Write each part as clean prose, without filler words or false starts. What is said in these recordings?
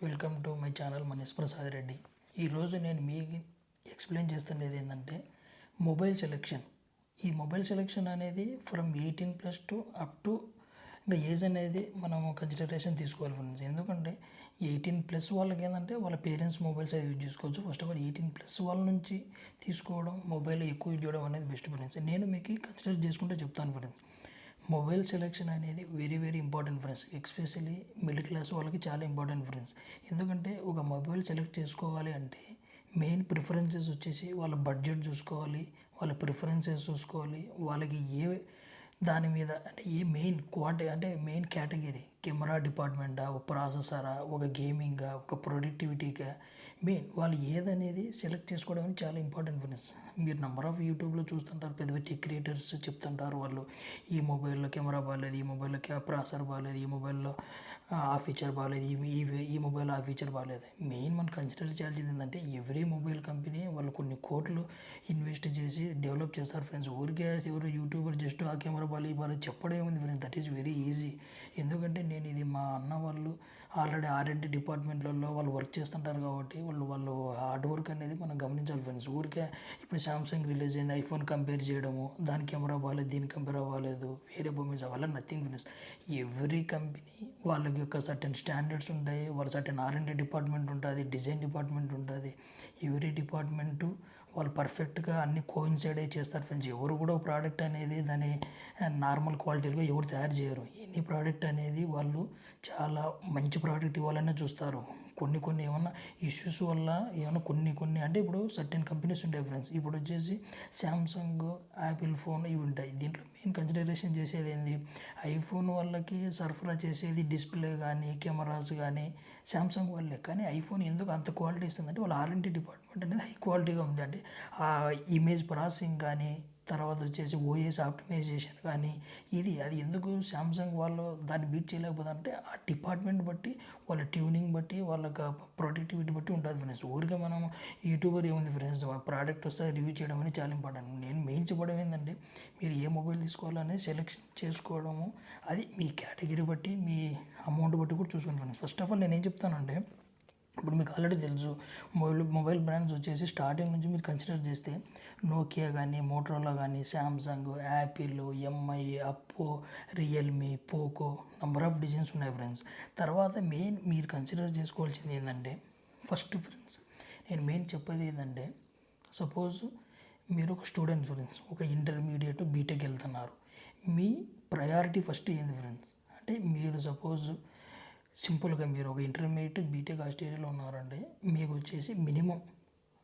Welcome to my channel Manish Prasad Reddy. ఈరోజు నేను మీకు ఎక్స్ప్లెయిన్ చేస్తున్నది ఏంటంటే మొబైల్ సెలెక్షన్. ఈ మొబైల్ సెలెక్షన్ అనేది ఫ్రమ్ 18+ టు అప్ టు ఇంకా ఏజ్ అనేది మనం కన్సిడరేషన్ తీసుకోవాలి ఫ్రెండ్స్. ఎందుకంటే 18+ వాళ్ళకి ఏంటంటే వాళ్ళ పేరెంట్స్ మొబైల్స్ అది యూజ్ చేసుకోవచ్చు. ఫస్ట్ ఆఫ్ ఆల్ 18+ వాళ్ళ నుంచి తీసుకోవడం మొబైల్ ఎక్కువ యూజ్ చేయడం అనేది బెస్ట్ ఫ్రెండ్స్. నేను మీకు కన్సిడర్ చేసుకుంటే చెప్తాను ఫ్రెండ్స్. మొబైల్ సెలెక్షన్ అనేది very important friends. Especially middle class వాళ్ళకి చాలా ఇంపార్టెంట్ ఫ్రెండ్స్. ఎందుకంటే ఒక మొబైల్ సెలెక్ట్ చేసుకోవాలి అంటే మెయిన్ ప్రిఫరెన్సెస్ వచ్చేసి వాళ్ళ బడ్జెట్ చూసుకోవాలి, వాళ్ళ ప్రిఫరెన్సెస్ చూసుకోవాలి, వాళ్ళకి ఏ దాని మీద అంటే ఏ మెయిన్ అంటే మెయిన్ కేటగిరీ కెమెరా డిపార్ట్మెంటా, ఒక ప్రాసెసరా, ఒక గేమింగా, ఒక ప్రొడక్టివిటీగా మెయిన్ వాళ్ళు ఏదనేది సెలెక్ట్ చేసుకోవడం అనేది చాలా ఇంపార్టెంట్ ఫ్రెండ్స్. మీరు నెంబర్ ఆఫ్ యూట్యూబ్లో చూస్తుంటారు, పెద్ద పెద్ద క్రియేటర్స్ చెప్తుంటారు వాళ్ళు ఈ మొబైల్లో కెమెరా బాగాలేదు, ఈ మొబైల్లో ప్రాసెసర్ బాగాలేదు, ఈ మొబైల్లో ఆ ఫీచర్ బాగాలేదు, ఈ మొబైల్ ఆ ఫీచర్ బాగాలేదు. మెయిన్ మనం కన్సిడర్ చేయాల్సింది ఏంటంటే ఎవ్రీ మొబైల్ కంపెనీ వాళ్ళు కొన్ని కోట్లు ఇన్వెస్ట్ చేసి డెవలప్ చేస్తారు ఫ్రెండ్స్. ఊరికే ఎవరు యూట్యూబర్ జస్ట్ ఆ కెమెరా బాగాలేదు చెప్పడం ఏముంది friends, that is very easy. ఎందుకంటే నేను ఇది మా అన్న వాళ్ళు ఆల్రెడీ R&D డిపార్ట్మెంట్లలో వాళ్ళు వర్క్ చేస్తుంటారు కాబట్టి వాళ్ళు హార్డ్ వర్క్ అనేది మనం గమనించాలి ఫ్రెండ్స్. ఊరికే ఇప్పుడు సామ్సంగ్ రిలీజ్ అయింది, ఐఫోన్ కంపేర్ చేయడము, దాని కెమెరా బాగాలేదు, దీని కెమెరా బాగాలేదు, వేరే మూవీస్ వల్ల నథింగ్ ఫ్రెండ్స్. ఎవ్రీ కంపెనీ వాళ్ళకి యొక్క సర్టెన్ స్టాండర్డ్స్ ఉంటాయి, వాళ్ళ సర్టెన్ R&D డిపార్ట్మెంట్ ఉంటుంది, డిజైన్ డిపార్ట్మెంట్ ఉంటుంది. ఎవ్రీ డిపార్ట్మెంటు వాళ్ళు పర్ఫెక్ట్గా అన్ని కోయిన్సైడ్ అయ్యి చేస్తారు ఫ్రెండ్స్. ఎవరు కూడా ప్రోడక్ట్ అనేది దాని నార్మల్ క్వాలిటీలో ఎవరు తయారు చేయరు. ఎనీ ప్రోడక్ట్ అనేది వాళ్ళు చాలా మంచి ప్రోడక్ట్ ఇవ్వాలనే చూస్తారు. కొన్ని ఏమన్నా ఇష్యూస్ వల్ల ఏమన్నా కొన్ని అంటే ఇప్పుడు సర్టెన్ కంపెనీస్ ఉంటాయి ఫ్రెండ్స్. ఇప్పుడు వచ్చేసి శాంసంగ్, యాపిల్ ఫోన్ ఇవి ఉంటాయి. దీంట్లో మెయిన్ కన్సిడరేషన్ చేసేది ఏంది, ఐఫోన్ వాళ్ళకి సరఫరా చేసేది డిస్ప్లే కానీ కెమెరాస్ కానీ శాంసంగ్ వాళ్ళే. కానీ ఐఫోన్ ఎందుకు అంత క్వాలిటీ ఇస్తుందంటే వాళ్ళ R&D డిపార్ట్మెంట్ అనేది హై క్వాలిటీగా ఉంది. అంటే ఆ ఇమేజ్ ప్రాసెసింగ్ కానీ తర్వాత వచ్చేసి OS ఆప్టిమైజేషన్ కానీ అది ఎందుకు శాంసంగ్ వాళ్ళు దాన్ని బీట్ చేయలేకపోతే అంటే ఆ డిపార్ట్మెంట్ బట్టి వాళ్ళ ట్యూనింగ్ బట్టి వాళ్ళ ప్రొడక్టివిటీ బట్టి ఉంటుంది ఫ్రెండ్స్. ఊరికే మనం యూట్యూబర్ ఏముంది ఫ్రెండ్స్, ప్రోడక్ట్ వస్తే రివ్యూ చేయడం అనేది చాలా ఇంపార్టెంట్. నేను మెయిన్ చెప్పడం ఏంటంటే మీరు ఏ మొబైల్ తీసుకోవాలనేది సెలెక్షన్ చేసుకోవడము అది మీ కేటగిరీ బట్టి మీ అమౌంట్ బట్టి కూడా చూసుకోండి ఫ్రెండ్స్. ఫస్ట్ ఆఫ్ ఆల్ నేను ఏం చెప్తానంటే ఇప్పుడు మీకు ఆల్రెడీ తెలుసు మొబైల్ బ్రాండ్స్ వచ్చేసి స్టార్టింగ్ నుంచి మీరు కన్సిడర్ చేస్తే నోకియా కానీ, మోటరోలా కానీ, శాంసంగ్, యాపిల్, MI, అప్పో, Realme, Poco number of designs ఉన్నాయి ఫ్రెండ్స్. తర్వాత మెయిన్ మీరు కన్సిడర్ చేసుకోవాల్సింది ఏంటంటే ఫస్ట్ ఫ్రెండ్స్ నేను మెయిన్ చెప్పేది ఏంటంటే సపోజ్ మీరు ఒక స్టూడెంట్ ఫ్రెండ్స్, ఒక ఇంటర్మీడియట్ బీటెక్ వెళ్తున్నారు. మీ ప్రయారిటీ ఫస్ట్ ఏంది ఫ్రెండ్స్ అంటే మీరు సపోజ్ సింపుల్గా మీరు ఒక ఇంటర్మీడియట్ బీటెక్ ఆ స్టేజ్లో ఉన్నారంటే మీకు వచ్చేసి మినిమం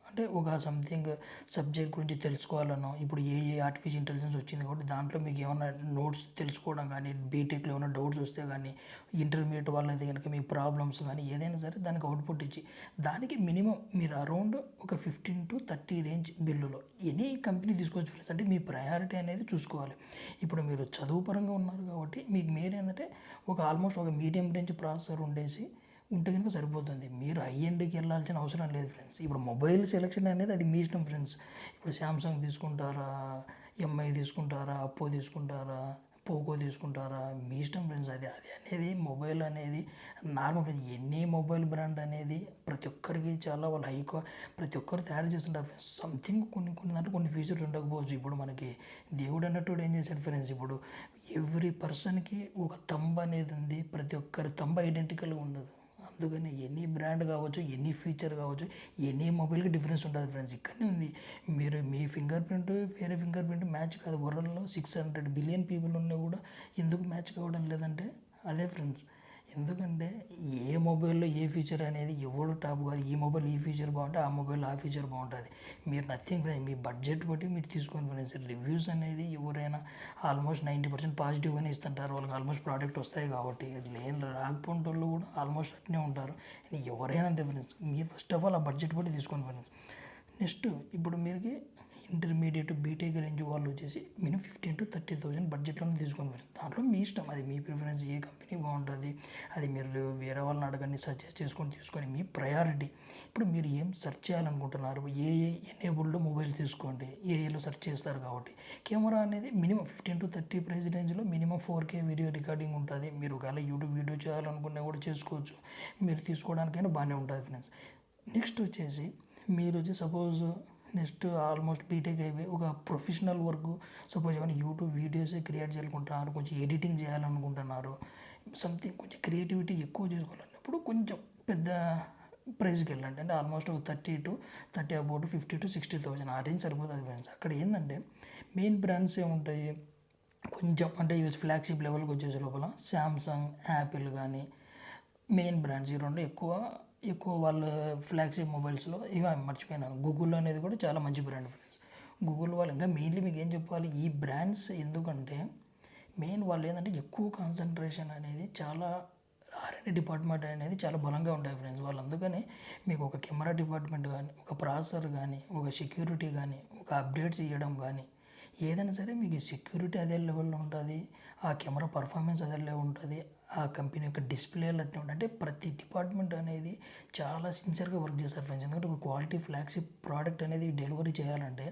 అంటే ఒక సంథింగ్ సబ్జెక్ట్ గురించి తెలుసుకోవాలనో ఇప్పుడు ఆర్టిఫిషియల్ ఇంటెలిజెన్స్ వచ్చింది కాబట్టి దాంట్లో మీకు ఏమైనా నోట్స్ తెలుసుకోవడం కానీ, బీటెక్లో ఏమైనా డౌట్స్ వస్తే కానీ, ఇంటర్మీడియట్ వాళ్ళైతే కనుక మీ ప్రాబ్లమ్స్ కానీ ఏదైనా సరే దానికి అవుట్పుట్ ఇచ్చి దానికి మినిమం మీరు అరౌండ్ ఒక 15 to 30 రేంజ్ బిల్లులో ఎనీ కంపెనీ తీసుకోవచ్చు ఫ్రెండ్స్. అంటే మీ ప్రయారిటీ అనేది చూసుకోవాలి. ఇప్పుడు మీరు చదువు పరంగా ఉన్నారు కాబట్టి మీకు మీరు ఏంటంటే ఒక ఆల్మోస్ట్ ఒక మీడియం రేంజ్ ప్రాసెసర్ ఉంటే కనుక సరిపోతుంది. మీరు హై ఎండ్కి వెళ్ళాల్సిన అవసరం లేదు ఫ్రెండ్స్. ఇప్పుడు మొబైల్ సెలెక్షన్ అనేది అది మీ ఇష్టం ఫ్రెండ్స్. ఇప్పుడు శాంసంగ్ తీసుకుంటారా, MI తీసుకుంటారా, అప్పో తీసుకుంటారా, పోకో తీసుకుంటారా, మీ ఇష్టం ఫ్రెండ్స్. అది అనేది మొబైల్ అనేది నార్మల్ ఎనీ మొబైల్ బ్రాండ్ అనేది ప్రతి ఒక్కరికి చాలా వాళ్ళు ప్రతి ఒక్కరు తయారు చేస్తుంటారు ఫ్రెండ్స్. సంథింగ్ కొన్ని ఫీచర్స్ ఉండకపోవచ్చు. ఇప్పుడు మనకి దేవుడు అన్నట్టు ఏం చేశాడు ఫ్రెండ్స్, ఇప్పుడు ఎవ్రీ పర్సన్కి ఒక తంబ్ అనేది ఉంది, ప్రతి ఒక్కరి తంబ్ ఐడెంటికల్గా ఉండదు. అందుకని ఎనీ బ్రాండ్ కావచ్చు, ఎనీ ఫీచర్ కావచ్చు, ఎనీ మొబైల్కి డిఫరెన్స్ ఉంటుంది ఫ్రెండ్స్. ఇక్కడనే ఉంది మీరు మీ ఫింగర్ ప్రింట్ వేరే ఫింగర్ ప్రింట్ మ్యాచ్ కాదు. వరల్డ్లో 600 బిలియన్ పీపుల్ ఉన్నా కూడా ఎందుకు మ్యాచ్ కావడం లేదంటే అదే ఫ్రెండ్స్. ఎందుకంటే ఏ మొబైల్లో ఏ ఫీచర్ అనేది ఎవరు టాప్ కాదు. ఈ మొబైల్ ఈ ఫీచర్ బాగుంటే ఆ మొబైల్ ఆ ఫీచర్ బాగుంటుంది. మీరు నథింగ్ ఫ్రెండ్స్, మీ బడ్జెట్ బట్టి మీరు తీసుకొని ఫ్రెండ్స్. రివ్యూస్ అనేది ఎవరైనా ఆల్మోస్ట్ 90% పాజిటివ్గానే ఇస్తుంటారు. వాళ్ళకి ఆల్మోస్ట్ ప్రోడక్ట్ వస్తాయి కాబట్టి రాకపోయిన వాళ్ళు కూడా ఆల్మోస్ట్ అట్నే ఉంటారు. ఎవరైనా అంతే ఫ్రెండ్స్. మీరు ఫస్ట్ ఆఫ్ ఆల్ ఆ బడ్జెట్ బట్టి తీసుకోండి ఫ్రెండ్స్. నెక్స్ట్ ఇప్పుడు మీరు ఇంటర్మీడియట్ బీటెక్ రేంజ్ వాళ్ళు వచ్చేసి మినిమం 15,000 to 30,000 బడ్జెట్లోనే తీసుకొని వెళ్ళి దాంట్లో మీ ఇష్టం, అది మీ ప్రిఫరెన్స్, ఏ కంపెనీ బాగుంటుంది అది మీరు వేరే వాళ్ళని అడగండి, సజెస్ట్ చేసుకొని తీసుకొని మీ ప్రయారిటీ. ఇప్పుడు మీరు ఏం సెర్చ్ చేయాలనుకుంటున్నారు, ఏఏ ఎనేబుల్డ్ మొబైల్ తీసుకోండి, ఏఏలో సెర్చ్ చేస్తారు కాబట్టి కెమెరా అనేది మినిమం 15 to 30 ప్రైస్ రేంజ్లో మినిమం 4K వీడియో రికార్డింగ్ ఉంటుంది. మీరు ఒకవేళ యూట్యూబ్ వీడియో చేయాలనుకున్నా కూడా చేసుకోవచ్చు, మీరు తీసుకోవడానికైనా బాగానే ఉంటుంది ఫ్రెండ్స్. నెక్స్ట్ వచ్చేసి మీరు వచ్చి సపోజ్ నెక్స్ట్ ఆల్మోస్ట్ బీటెక్ అయిపోయి ఒక ప్రొఫెషనల్ వర్క్, సపోజ్ ఏమైనా యూట్యూబ్ వీడియోస్ క్రియేట్ చేయాలనుకుంటున్నారు, కొంచెం ఎడిటింగ్ చేయాలనుకుంటున్నారు, సంథింగ్ కొంచెం క్రియేటివిటీ ఎక్కువ చేసుకోవాలన్నప్పుడు కొంచెం పెద్ద ప్రైస్కి వెళ్ళండి. అంటే ఆల్మోస్ట్ 30 అబౌట్ 50,000 to 60,000 ఆ రేంజ్ సరిపోతుంది ఫ్రెండ్స్. అక్కడ ఏంటంటే మెయిన్ బ్రాండ్స్ ఏముంటాయి కొంచెం, అంటే ఇవి ఫ్లాగ్షిప్ లెవెల్కి వచ్చేసే లోపల శాంసంగ్, యాపిల్ కానీ మెయిన్ బ్రాండ్స్ ఈ రెండు ఎక్కువ వాళ్ళ ఫ్లాగ్షిప్ మొబైల్స్లో ఇవి మర్చిపోయినాను. గూగుల్ అనేది కూడా చాలా మంచి బ్రాండ్ ఫ్రెండ్స్. గూగుల్ వాళ్ళు ఇంకా మెయిన్లీ మీకు ఏం చెప్పాలి, ఈ బ్రాండ్స్ ఎందుకంటే మెయిన్ వాళ్ళు ఏంటంటే ఎక్కువ కాన్సన్ట్రేషన్ అనేది చాలా R&D డిపార్ట్మెంట్ అనేది చాలా బలంగా ఉంటాయి ఫ్రెండ్స్. వాళ్ళు అందుకని మీకు ఒక కెమెరా డిపార్ట్మెంట్ కానీ, ఒక ప్రాసెసర్ కానీ, ఒక సెక్యూరిటీ కానీ, ఒక అప్డేట్స్ ఇవ్వడం కానీ, ఏదైనా సరే మీకు సెక్యూరిటీ అదే లెవెల్లో ఉంటుంది, ఆ కెమెరా పర్ఫార్మెన్స్ అదే లెవెల్ ఉంటుంది, ఆ కంపెనీ యొక్క డిస్ప్లేలు అట్నే ఉంటాయి. అంటే ప్రతి డిపార్ట్మెంట్ అనేది చాలా సిన్సియర్గా వర్క్ చేస్తారు ఫ్రెండ్స్. ఎందుకంటే ఒక క్వాలిటీ ఫ్లాగ్షిప్ ప్రోడక్ట్ అనేది డెలివరీ చేయాలంటే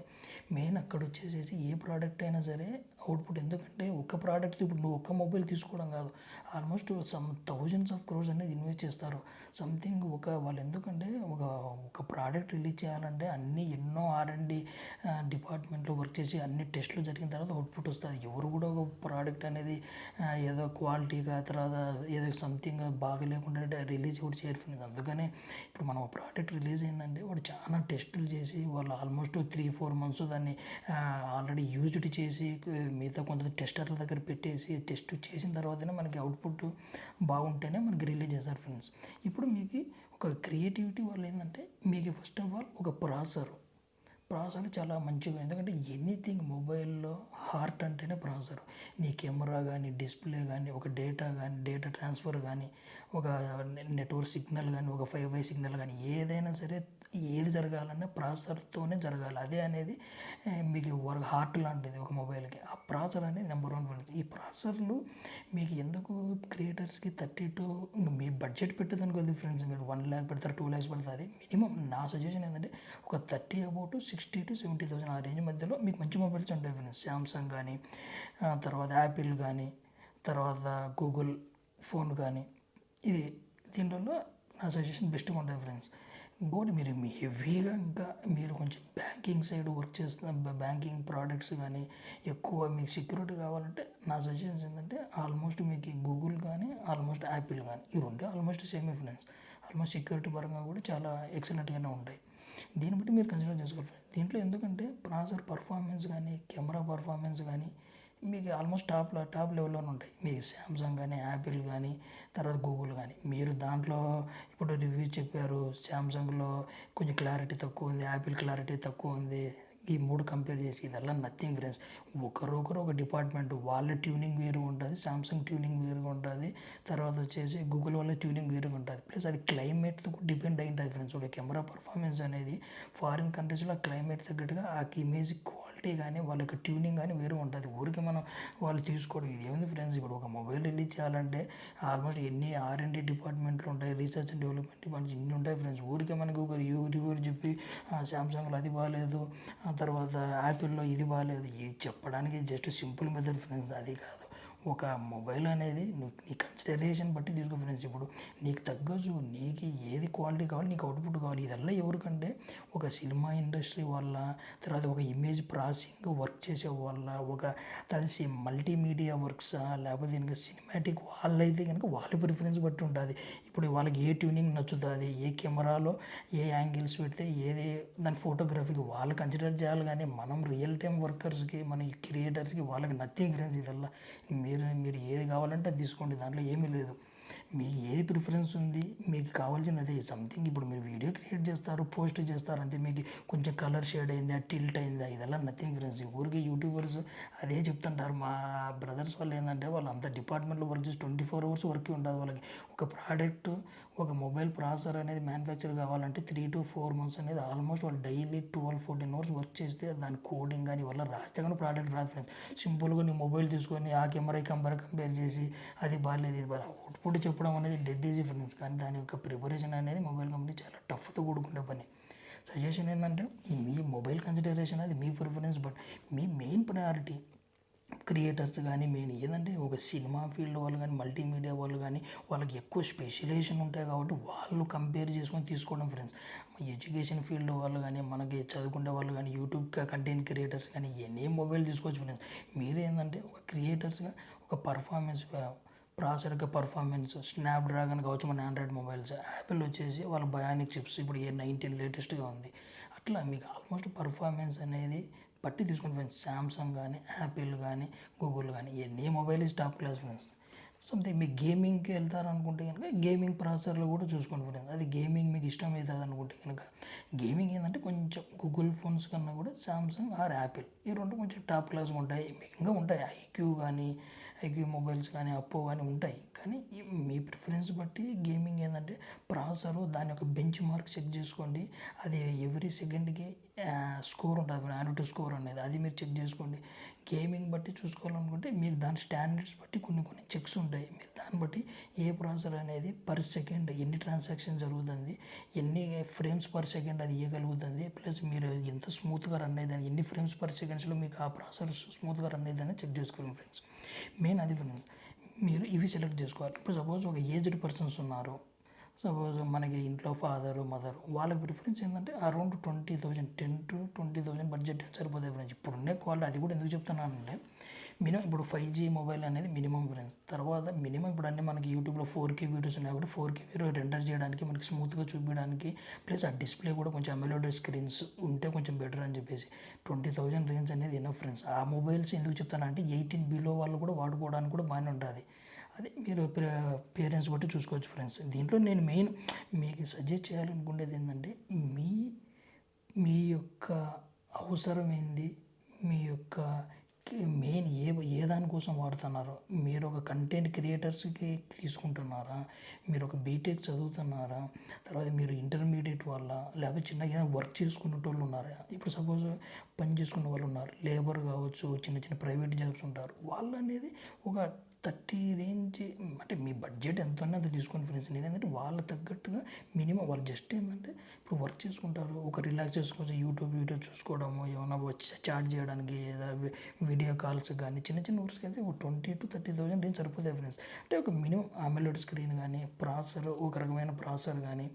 మెయిన్ అక్కడ వచ్చేసేసి ఏ ప్రోడక్ట్ అయినా సరే అవుట్పుట్. ఎందుకంటే ఒక ప్రోడక్ట్ ఇప్పుడు నువ్వు ఒక్క మొబైల్ తీసుకోవడం కాదు, almost some thousands of crores అనేది ఇన్వెస్ట్ చేస్తారు సంథింగ్. వాళ్ళు ఎందుకంటే ఒక ప్రోడక్ట్ రిలీజ్ చేయాలంటే ఎన్నో R&D డిపార్ట్మెంట్లో వర్క్ చేసి అన్ని టెస్టులు జరిగిన తర్వాత అవుట్పుట్ వస్తుంది. ఎవరు కూడా ఒక ప్రోడక్ట్ అనేది ఏదో క్వాలిటీగా తర్వాత ఏదో సంథింగ్ బాగా లేకుండా రిలీజ్ కూడా చేయరు. అందుకనే ఇప్పుడు మనం ప్రోడక్ట్ రిలీజ్ అయిందంటే వాడు చాలా టెస్టులు చేసి వాళ్ళు ఆల్మోస్ట్ 3-4 months దాన్ని ఆల్రెడీ యూజ్డ్ చేసి మిగతా కొంత టెస్టర్ల దగ్గర పెట్టేసి టెస్ట్ చేసిన తర్వాతనే మనకి అవుట్పుట్ బాగుంటేనే మనకి రిలీజ్ చేస్తారు ఫ్రెండ్స్. ఇప్పుడు మీకు ఒక క్రియేటివిటీ వాళ్ళు ఏంటంటే మీకు ఫస్ట్ ఆఫ్ ఆల్ ఒక ప్రాసెసర్ చాలా మంచిగా, ఎందుకంటే ఎనీథింగ్ మొబైల్లో హార్ట్ అంటేనే ప్రాసెసర్. నీ కెమెరా కానీ, డిస్ప్లే కానీ, ఒక డేటా ట్రాన్స్ఫర్ కానీ, ఒక నెట్వర్క్ సిగ్నల్ కానీ, ఒక 5G సిగ్నల్ కానీ, ఏదైనా సరే ఏది జరగాలన్నా ప్రాసెసర్తోనే జరగాలి. అదే అనేది మీకు హార్ట్ లాంటిది ఒక మొబైల్కి. ఆ ప్రాసెసర్ అనేది నెంబర్ 1. ఈ ప్రాసెసర్లు మీకు ఎందుకు క్రియేటర్స్కి 32 మీ బడ్జెట్ పెట్టేదానికి కొద్ది ఫ్రెండ్స్, మీరు 1 lakh పెడతారు, 2 lakhs పెడతారు. మినిమం నా సజెషన్ ఏంటంటే ఒక 30 అబౌట్ 60,000 to 70,000 ఆ రేంజ్ మధ్యలో మీకు మంచి మొబైల్స్ ఉంటాయి ఫ్రెండ్స్. శాంసంగ్ కానీ, తర్వాత యాపిల్ కానీ, తర్వాత గూగుల్ ఫోన్ కానీ, దీంట్లో నా సజెషన్ బెస్ట్గా ఉంటాయి ఫ్రెండ్స్. ఇంకోటి మీరు హెవీగా ఇంకా మీరు కొంచెం బ్యాంకింగ్ సైడ్ వర్క్ చేస్తున్న బ్యాంకింగ్ ప్రోడక్ట్స్ కానీ ఎక్కువ మీకు సెక్యూరిటీ కావాలంటే నా సజెషన్స్ ఏంటంటే ఆల్మోస్ట్ మీకు గూగుల్ కానీ, ఆల్మోస్ట్ యాపిల్ కానీ, ఈ రెండు almost same friends. Almost security పరంగా కూడా చాలా ఎక్సలెంట్గానే ఉంటాయి. దీన్ని బట్టి మీరు కన్సిడర్ చేసుకోవాలి. దీంట్లో ఎందుకంటే ప్రాసెసర్ పర్ఫార్మెన్స్ కానీ, కెమెరా పర్ఫార్మెన్స్ కానీ మీకు ఆల్మోస్ట్ టాప్ లెవెల్లోనే ఉంటాయి. మీకు శాంసంగ్ కానీ, యాపిల్ కానీ, తర్వాత గూగుల్ కానీ. మీరు దాంట్లో ఇప్పుడు రివ్యూ చెప్పారు, శాంసంగ్లో కొంచెం క్లారిటీ తక్కువ ఉంది, యాపిల్ క్లారిటీ తక్కువ ఉంది, ఈ 3 కంపేర్ చేసి ఇదల్లా నథింగ్ ఫ్రెండ్స్. ఒకరొకరు ఒక డిపార్ట్మెంట్, వాళ్ళ ట్యూనింగ్ వేరుగా ఉంటుంది, శాంసంగ్ ట్యూనింగ్ వేరుగా ఉంటుంది, తర్వాత వచ్చేసి గూగుల్ వాళ్ళ ట్యూనింగ్ వేరుగా ఉంటుంది. ప్లస్ అది క్లైమేట్తో డిపెండ్ అయి ఉంటుంది ఫ్రెండ్స్. ఒక కెమెరా పర్ఫార్మెన్స్ అనేది ఫారిన్ కంట్రీస్లో ఆ క్లైమేట్ తగ్గట్టుగా ఆ ఇమేజ్ క్వాలిటీ కానీ వాళ్ళ యొక్క ట్యూనింగ్ కానీ వేరు ఉంటుంది. ఊరికి మనం వాళ్ళు తీసుకోవడం ఇది ఏముంది ఫ్రెండ్స్. ఇప్పుడు ఒక మొబైల్ రిలీజ్ చేయాలంటే ఆల్మోస్ట్ ఎన్ని R&D డిపార్ట్మెంట్లు ఉంటాయి, రీసెర్చ్ అండ్ డెవలప్మెంట్ డిపార్ట్మెంట్ ఇన్ని ఉంటాయి ఫ్రెండ్స్. ఊరికే మనకి ఒక రివ్యూ చెప్పి శాంసంగ్లో అది బాగాలేదు, తర్వాత యాపిల్లో ఇది బాగాలేదు, ఇది చెప్పడానికి జస్ట్ సింపుల్ మెథడ్ ఫ్రెండ్స్. అది కాదు, ఒక మొబైల్ అనేది నీ కన్సిడరేషన్ బట్టి తీసుకో ఫ్రెండ్స్. ఇప్పుడు నీకు తగ్గచ్చు, నీకు ఏది క్వాలిటీ కావాలి, నీకు అవుట్పుట్ కావాలి. ఇదల్లా ఎవరికంటే ఒక సినిమా ఇండస్ట్రీ వల్ల, తర్వాత ఒక ఇమేజ్ ప్రాసెసింగ్ వర్క్ చేసే వల్ల, ఒక తెలిసి మల్టీమీడియా వర్క్స్, లేకపోతే ఇంకా సినిమాటిక్ వాళ్ళైతే కనుక వాళ్ళ ప్రిఫరెన్స్ బట్టి ఉంటుంది. ఇప్పుడు వాళ్ళకి ఏ ట్యూనింగ్ నచ్చుతుంది, ఏ కెమెరాలో ఏ యాంగిల్స్ పెడితే ఏది దాని ఫోటోగ్రఫీకి వాళ్ళు కన్సిడర్ చేయాలి. కానీ మనం రియల్ టైం వర్కర్స్కి, మన క్రియేటర్స్కి వాళ్ళకి నథింగ్ ఫ్రెండ్స్. ఇదల్లా మీరు ఏది కావాలంటే అది తీసుకోండి, దాంట్లో ఏమీ లేదు. ఏది ప్రిఫరెన్స్ ఉంది, మీకు కావాల్సింది అదే సంథింగ్. ఇప్పుడు మీరు వీడియో క్రియేట్ చేస్తారు, పోస్ట్ చేస్తారు అంతే, మీకు కొంచెం కలర్ షేడ్ అయిందా, టిల్ట్ అయిందా, ఇదెல்லாம் నథింగ్ ఫ్రెండ్స్. ఊరికి యూట్యూబర్స్ అదే చెప్తుంటారు. మా బ్రదర్స్ వాళ్ళు ఏంటంటే వాళ్ళు అంత డిపార్ట్మెంట్లో వర్క్ చేసి 24 hours వర్క్ ఉండదు వాళ్ళకి. ఒక ప్రోడక్ట్, ఒక మొబైల్ ప్రాసెసర్ అనేది మ్యానుఫ్యాక్చర్ కావాలంటే 3 to 4 months అనేది ఆల్మోస్ట్ వాళ్ళు డైలీ 12-14 hours వర్క్ చేస్తే దాని కోడింగ్ కానీ వల్ల రాస్తే కానీ ప్రోడక్ట్ రాదు ఫ్రెండ్స్. సింపుల్గా నీ మొబైల్ తీసుకొని ఆ కెమెరా కంపేర్ చేసి అది బాగాలేదు ఇది బాగా అవుట్పుట్ చెప్పడం అనేది డెడ్ ఈజీ ఫ్రెండ్స్. కానీ దాని యొక్క ప్రిపరేషన్ అనేది మొబైల్ కంపెనీ చాలా టఫ్తో కూడుకునే పని. సజెషన్ ఏంటంటే మీ మొబైల్ కన్సిడరేషన్ అది మీ ప్రిఫరెన్స్, బట్ మీ మెయిన్ ప్రయారిటీ క్రియేటర్స్ కానీ మెయిన్ ఏదంటే ఒక సినిమా ఫీల్డ్ వాళ్ళు కానీ మల్టీమీడియా వాళ్ళు కానీ వాళ్ళకి ఎక్కువ స్పెషలైజేషన్ ఉంటాయి కాబట్టి వాళ్ళు కంపేర్ చేసుకొని తీసుకోవడం ఫ్రెండ్స్. ఎడ్యుకేషన్ ఫీల్డ్ వాళ్ళు కానీ మనకి చదువుకునే వాళ్ళు కానీ యూట్యూబ్ కంటెంట్ క్రియేటర్స్ కానీ ఎన్ని మొబైల్ తీసుకోవచ్చు ఫ్రెండ్స్. మీరు ఏంటంటే ఒక క్రియేటర్స్గా ఒక పర్ఫార్మెన్స్ ప్రాసెసర్ పర్ఫార్మెన్స్ స్నాప్డ్రాగన్ కావచ్చు, మన ఆండ్రాయిడ్ మొబైల్స్, యాపిల్ వచ్చేసి వాళ్ళ బయానిక్ చిప్స్ ఇప్పుడు A19 లేటెస్ట్గా ఉంది. అట్లా మీకు ఆల్మోస్ట్ పర్ఫార్మెన్స్ అనేది బట్టి తీసుకుని ఫ్రెండ్స్. సామ్సంగ్ కానీ యాపిల్ కానీ గూగుల్ కానీ ఎన్ని mobile is top class friends. Something మీకు గేమింగ్కి వెళ్తారనుకుంటే కనుక గేమింగ్ ప్రాసెసర్లో కూడా చూసుకోండి ఫ్రెండ్స్. అది గేమింగ్ మీకు ఇష్టం అవుతుంది అనుకుంటే కనుక గేమింగ్ ఏంటంటే కొంచెం గూగుల్ ఫోన్స్ కన్నా కూడా సామ్సంగ్ ఆర్ యాపిల్ ఈ రెండు కొంచెం టాప్ క్లాస్గా ఉంటాయి. మీకు ఇంకా ఉంటాయి ఐక్యూ మొబైల్స్ కానీ అప్పో కానీ ఉంటాయి. కానీ మీ ప్రిఫరెన్స్ బట్టి గేమింగ్ ఏంటంటే ప్రాసెసర్ దాని యొక్క బెంచ్ మార్క్ చెక్ చేసుకోండి. అది ఎవ్రీ సెకండ్కి స్కోర్ ఉంటుంది, యాన్యుటీ స్కోర్ అనేది, అది మీరు చెక్ చేసుకోండి. గేమింగ్ బట్టి చూసుకోవాలనుకుంటే మీరు దాని స్టాండర్డ్స్ బట్టి కొన్ని చెక్స్ ఉంటాయి. మీరు దాన్ని బట్టి ఏ ప్రాసెసర్ అనేది పర్ సెకండ్ ఎన్ని ట్రాన్సాక్షన్ జరుగుతుంది, ఎన్ని ఫ్రేమ్స్ పర్ సెకండ్ అది ఇవ్వగలుగుతుంది, ప్లస్ మీరు ఎంత స్మూత్గా రన్ అయ్యేదని, ఎన్ని ఫ్రేమ్స్ పర్ సెకండ్స్లో మీకు ఆ ప్రాసెసర్ స్మూత్గా రన్ అయ్యేదని చెక్ చేసుకోండి ఫ్రెండ్స్. మెయిన్ అది మీరు ఇవి సెలెక్ట్ చేసుకోవాలి. ఇప్పుడు సపోజ్ ఒక ఏజ్డ్ పర్సన్స్ ఉన్నారు, సపోజ్ మనకి ఇంట్లో ఫాదరు మదర్, వాళ్ళ ప్రిఫరెన్స్ ఏంటంటే అరౌండ్ 10,000 to 20,000 బడ్జెట్ సరిపోతాయి ఫ్రెండ్స్. ఇప్పుడున్నే క్వాలిటీ అది కూడా ఎందుకు చెప్తున్నానంటే మినిమం ఇప్పుడు 5G మొబైల్ అనేది మినిమం ఫ్రెండ్స్. తర్వాత మినిమం ఇప్పుడు అన్నీ మనకి యూట్యూబ్లో 4K వీడియోస్ ఉన్నాయి కాబట్టి 4K వీడియో రెండర్ చేయడానికి మనకి స్మూత్గా చూపించడానికి ప్లస్ ఆ డిస్ప్లే కూడా కొంచెం అమోలెడ్ స్క్రీన్స్ ఉంటే కొంచెం బెటర్ అని చెప్పేసి 20,000 రేంజ్ అనేది ఎనఫ్ ఫ్రెండ్స్. ఆ మొబైల్స్ ఎందుకు చెప్తానంటే 18 బిలో వాళ్ళు కూడా వాడుకోవడానికి కూడా బాగానే ఉంటుంది. అది మీరు పేరెంట్స్ బట్టి చూసుకోవచ్చు ఫ్రెండ్స్. దీంట్లో నేను మెయిన్ మీకు సజెస్ట్ చేయాలనుకునేది ఏంటంటే మీ యొక్క అవసరం ఏంది, మీ యొక్క మెయిన్ ఏ దానికోసం వాడుతున్నారో, మీరు ఒక కంటెంట్ క్రియేటర్స్కి తీసుకుంటున్నారా, మీరు ఒక బీటెక్ చదువుతున్నారా, తర్వాత మీరు ఇంటర్మీడియట్ వల్ల, లేకపోతే చిన్నగా ఏదైనా వర్క్ చేసుకునే వాళ్ళు ఉన్నారా. ఇప్పుడు సపోజ్ పని చేసుకునే వాళ్ళు ఉన్నారు, లేబర్ కావచ్చు, చిన్న ప్రైవేట్ జాబ్స్ ఉంటారు. వాళ్ళు అనేది ఒక 30 రేంజ్ అంటే మీ బడ్జెట్ ఎంత ఉన్నా అంత తీసుకొని ఫ్రెండ్స్. నేనేంటంటే వాళ్ళ తగ్గట్టుగా మినిమం వాళ్ళు జస్ట్ ఏంటంటే ఇప్పుడు వర్క్ చేసుకుంటారు, ఒక రిలాక్స్ చేసుకోవచ్చు, యూట్యూబ్ చూసుకోవడము, ఏమైనా వచ్చి చాట్ చేయడానికి, ఏదో వీడియో కాల్స్ కానీ చిన్న వర్క్స్కి అయితే ఒక 20,000 to 30,000 రేంజ్ సరిపోతాయి ఫ్రెండ్స్. అంటే ఒక మినిమం అమోలెడ్ స్క్రీన్ కానీ ప్రాసెసర్, ఒక రకమైన ప్రాసెసర్ కానీ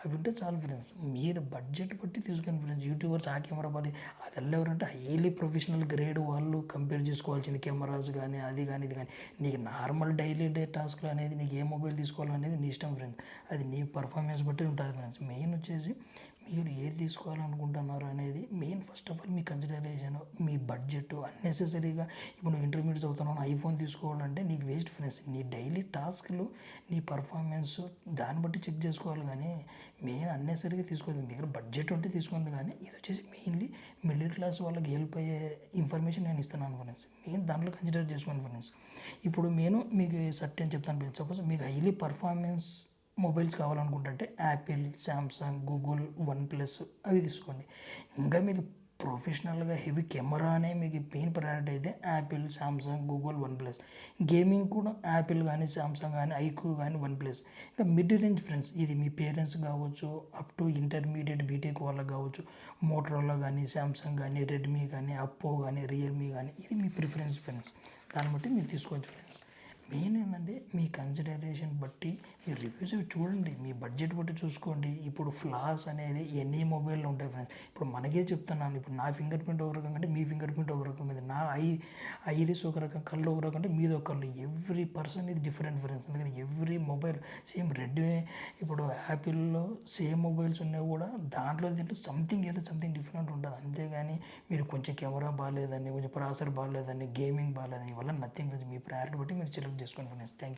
అవి ఉంటే చాలు ఫ్రెండ్స్. మీరు బడ్జెట్ బట్టి తీసుకొని ఫ్రెండ్స్. యూట్యూబర్స్ ఆ కెమెరా బట్టి అది ఎవరంటే హైలీ ప్రొఫెషనల్ గ్రేడ్ వాళ్ళు కంపేర్ చేసుకోవాల్సింది కెమెరాస్ కానీ అది కానీ ఇది కానీ. నీకు నార్మల్ డైలీ టాస్క్లు అనేది నీకు ఏ మొబైల్ తీసుకోవాలనేది నీ ఇష్టం ఫ్రెండ్స్. అది నీ పర్ఫార్మెన్స్ బట్టి ఉంటుంది ఫ్రెండ్స్. మెయిన్ వచ్చేసి మీరు ఏది తీసుకోవాలనుకుంటున్నారు అనేది మెయిన్ ఫస్ట్ ఆఫ్ ఆల్ మీ కన్సిడరేషన్, మీ బడ్జెట్. అన్నెసెసరీగా ఇప్పుడు నువ్వు ఇంటర్మీడియట్ చదువుతున్నావు, ఐఫోన్ తీసుకోవాలంటే నీకు వేస్ట్ ఫ్రెండ్స్. నీ డైలీ టాస్క్లు, నీ పర్ఫార్మెన్స్ దాన్ని బట్టి చెక్ చేసుకోవాలి. కానీ మెయిన్ అన్నెసరీగా తీసుకోవాలి. మీ దగ్గర బడ్జెట్ ఉంటే తీసుకోండి. కానీ ఇది వచ్చేసి మెయిన్లీ మిడిల్ క్లాస్ వాళ్ళకి హెల్ప్ అయ్యే ఇన్ఫర్మేషన్ నేను ఇస్తున్నాను ఫ్రెండ్స్. మెయిన్ దాంట్లో కన్సిడర్ చేసుకోండి ఫ్రెండ్స్. ఇప్పుడు నేను మీకు సర్టెన్ చెప్తాను ఫ్రెండ్స్. సపోజ్ మీకు హైలీ పర్ఫార్మెన్స్ మొబైల్స్ కావాలనుకుంటుంటే యాపిల్, సామ్సంగ్, గూగుల్, వన్ప్లస్ అవి తీసుకోండి. ఇంకా మీకు ప్రొఫెషనల్గా హెవీ కెమెరా అనే మీకు మెయిన్ ప్రయారిటీ అయితే Apple, Samsung, Google, OnePlus. Gaming కూడా యాపిల్ కానీ సామ్సంగ్ కానీ ఐక్యూ కానీ వన్ప్లస్. ఇంకా మిడ్ రేంజ్ ఫ్రెండ్స్, ఇది మీ పేరెంట్స్ కావచ్చు, అప్ టు ఇంటర్మీడియట్ బీటెక్ వాళ్ళకి కావచ్చు, మోటరోలా కానీ సామ్సంగ్ కానీ రెడ్మీ కానీ అప్పో కానీ రియల్మీ కానీ, ఇది మీ ప్రిఫరెన్స్ ఫ్రెండ్స్. దాన్ని బట్టి మీరు తీసుకోవచ్చు ఫ్రెండ్స్. మెయిన్ ఏంటంటే మీ కన్సిడరేషన్ బట్టి మీరు రివ్యూస్ చూడండి, మీ బడ్జెట్ బట్టి చూసుకోండి. ఇప్పుడు ఫ్లాస్ అనేది ఎన్ని మొబైల్లో ఉంటాయి ఫ్రెండ్స్. ఇప్పుడు మనకే చెప్తున్నాను, ఇప్పుడు నా ఫింగర్ ప్రింట్ ఒక రకం అంటే మీ ఫింగర్ ప్రింట్ ఒక రకం, ఇది నా ఐరిస్ ఒక రకం, కళ్ళు ఒక రకం అంటే మీది ఒక కళ్ళు. ఎవ్రీ పర్సన్ ఇది డిఫరెంట్ ఫ్రెండ్స్. ఎందుకంటే ఎవ్రీ మొబైల్ సేమ్ రెడ్మీ, ఇప్పుడు యాపిల్లో సేమ్ మొబైల్స్ ఉన్నాయి కూడా దీంట్లో సంథింగ్ డిఫరెంట్ ఉంటుంది. అంతేగాని మీరు కొంచెం కెమెరా బాగాలేదని, కొంచెం ప్రాసెసర్ బాగాలేదని, గేమింగ్ బాగాలేదని వల్ల నథింగ్. మీ ప్రయారిటీ బట్టి మీరు సెలెక్ట్ చేసుకోండి ఫ్రెండ్స్. Thank you.